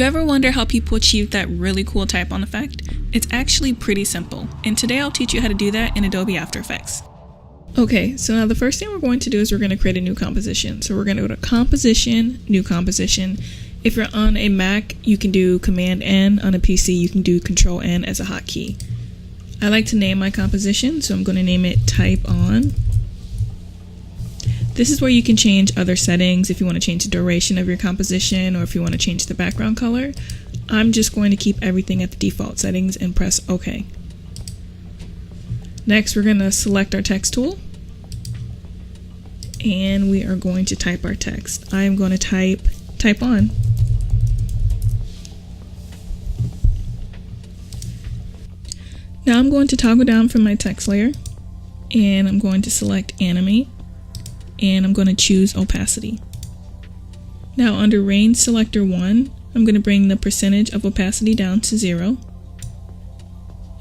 You ever wonder how people achieve that really cool type-on effect? It's actually pretty simple, and today I'll teach you how to do that in Adobe After Effects. Okay, so now the first thing we're going to do is we're going to create a new composition. So we're going to go to Composition, New Composition. If you're on a Mac, you can do Command N. On a PC, you can do Control N as a hotkey. I like to name my composition, so I'm going to name it Type On. This is where you can change other settings if you want to change the duration of your composition or if you want to change the background color. I'm just going to keep everything at the default settings and press OK. Next, we're going to select our text tool and we are going to type our text. I am going to type on. Now I'm going to toggle down from my text layer and I'm going to select Animate and I'm going to choose Opacity. Now under Range Selector 1, I'm going to bring the percentage of opacity down to 0.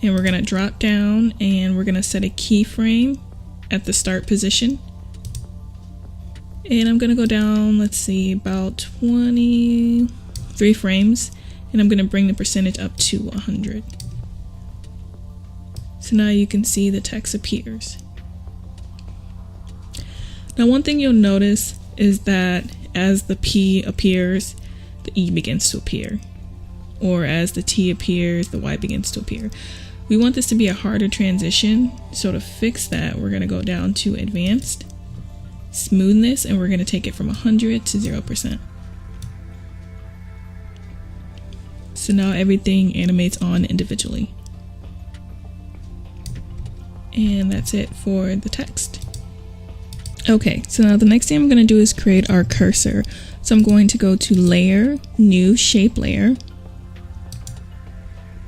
And we're going to drop down and we're going to set a keyframe at the start position. And I'm going to go down, let's see, about 23 frames. And I'm going to bring the percentage up to 100. So now you can see the text appears. Now one thing you'll notice is that as the P appears, the E begins to appear. Or as the T appears, the Y begins to appear. We want this to be a harder transition, so to fix that, we're going to go down to Advanced, Smoothness, and we're going to take it from 100 to 0%. So now everything animates on individually. And that's it for the text. Okay, so now the next thing I'm going to do is create our cursor. So I'm going to go to Layer, New Shape Layer.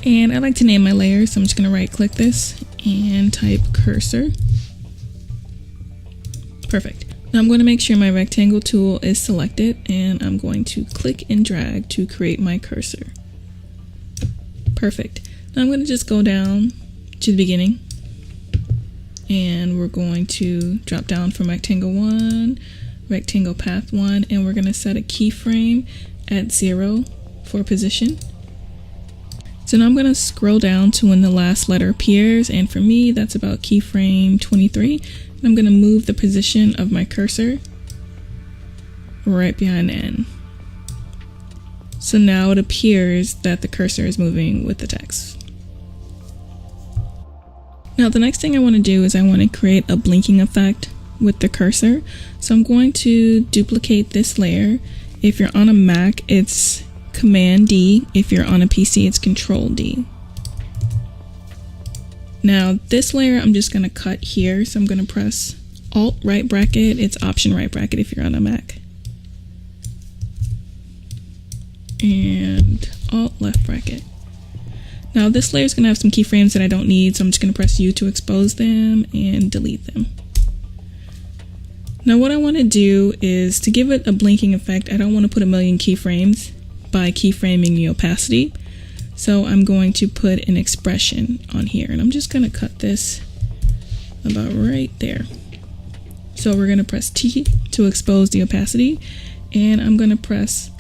And I like to name my layer, so I'm just going to right click this and type cursor. Perfect. Now I'm going to make sure my rectangle tool is selected and I'm going to click and drag to create my cursor. Perfect. Now I'm going to just go down to the beginning and we're going to drop down from rectangle 1, rectangle path 1, and we're going to set a keyframe at 0 for position. So now I'm going to scroll down to when the last letter appears, and for me that's about keyframe 23. And I'm going to move the position of my cursor right behind the N. So now it appears that the cursor is moving with the text. Now the next thing I want to do is I want to create a blinking effect with the cursor. So I'm going to duplicate this layer. If you're on a Mac, it's Command D. If you're on a PC, it's Control D. Now this layer I'm just going to cut here. So I'm going to press Alt right bracket. It's Option right bracket if you're on a Mac. And Alt left bracket. Now this layer is going to have some keyframes that I don't need, so I'm just going to press U to expose them and delete them. Now what I want to do is to give it a blinking effect, I don't want to put a million keyframes by keyframing the opacity. So I'm going to put an expression on here and I'm just going to cut this about right there. So we're going to press T to expose the opacity and I'm going to press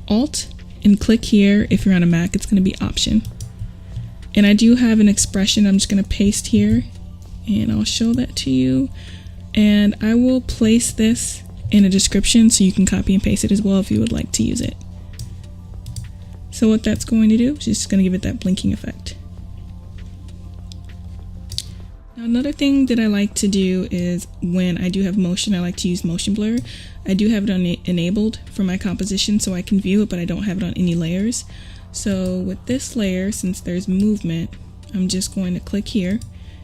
Alt and click here. If you're on a Mac, it's going to be Option. And I do have an expression I'm just going to paste here and I'll show that to you. And I will place this in a description so you can copy and paste it as well if you would like to use it. So what that's going to do is just going to give it that blinking effect. Now another thing that I like to do is when I do have motion, I like to use motion blur. I do have it enabled for my composition so I can view it, but I don't have it on any layers. So with this layer, since there's movement, I'm just going to click here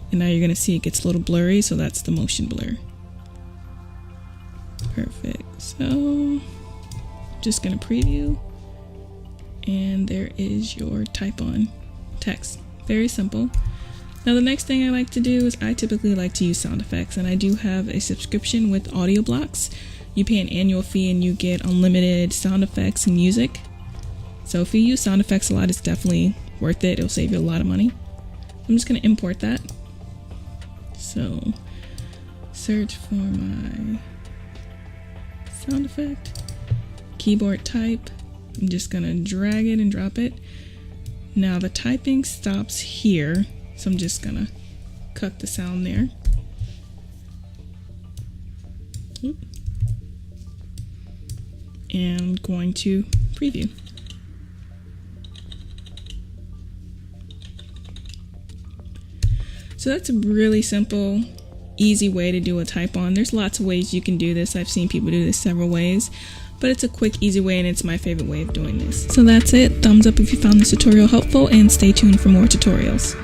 and now you're going to see it gets a little blurry, so that's the motion blur. Perfect. So just going to preview and there is your type on text. Very simple. Now the next thing I like to do is I typically like to use sound effects, and I do have a subscription with Audio Blocks. You pay an annual fee and you get unlimited sound effects and music. So if you use sound effects a lot, it's definitely worth it. It'll save you a lot of money. I'm just going to import that. So search for my sound effect, keyboard type. I'm just gonna drag it and drop it. Now the typing stops here, so I'm just gonna cut the sound there. Oop. And going to preview. So that's a really simple, easy way to do a type on. There's lots of ways you can do this. I've seen people do this several ways, but it's a quick, easy way, and it's my favorite way of doing this. So that's it. Thumbs up if you found this tutorial helpful, and stay tuned for more tutorials.